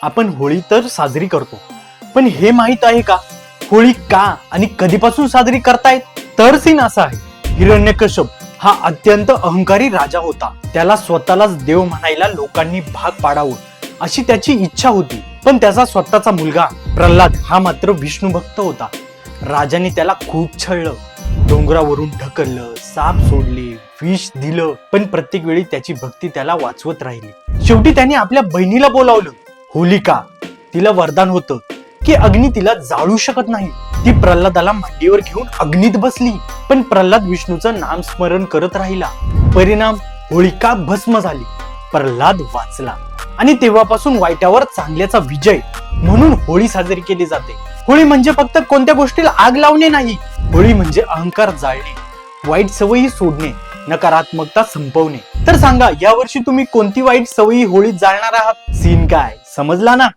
आपण होळी तर साजरी करतो, पण हे माहित आहे का होळी का आणि कधीपासून साजरी करतायत? तर सीन असा आहे, हिरण्यकश्यप हा अत्यंत अहंकारी राजा होता. त्याला स्वतःलाच देव म्हणायला लोकांनी भाग पाडावं अशी त्याची इच्छा होती. पण त्याचा स्वतःचा मुलगा प्रल्हाद हा मात्र विष्णू भक्त होता. राजाने त्याला खूप छळलं, डोंगरावरून ढकललं, साप सोडले, विष दिलं, पण प्रत्येक वेळी त्याची भक्ती त्याला वाचवत राहिली. शेवटी त्याने आपल्या बहिणीला बोलावलं, होलिका. तिला वरदान होतं की अग्नी तिला जाळू शकत नाही. ती प्रल्हादाला मांडीवर घेऊन अग्नीत बसली, पण प्रल्हाद विष्णूचं नामस्मरण करत राहिला. परिणाम, होलिका भस्म झाली, प्रल्हाद वाचला. आणि तेव्हापासून वाईटावर चांगल्याचा विजय म्हणून होळी साजरी केली जाते. होळी म्हणजे फक्त कोणत्या गोष्टीला आग लावणे नाही, होळी म्हणजे अहंकार जाळणे, वाईट सवयी सोडणे, नकारात्मकता संपवणे. तर सांगा, यावर्षी तुम्ही कोणती वाईट सवयी होळीत जाळणार आहात? सीन काय समजला ना?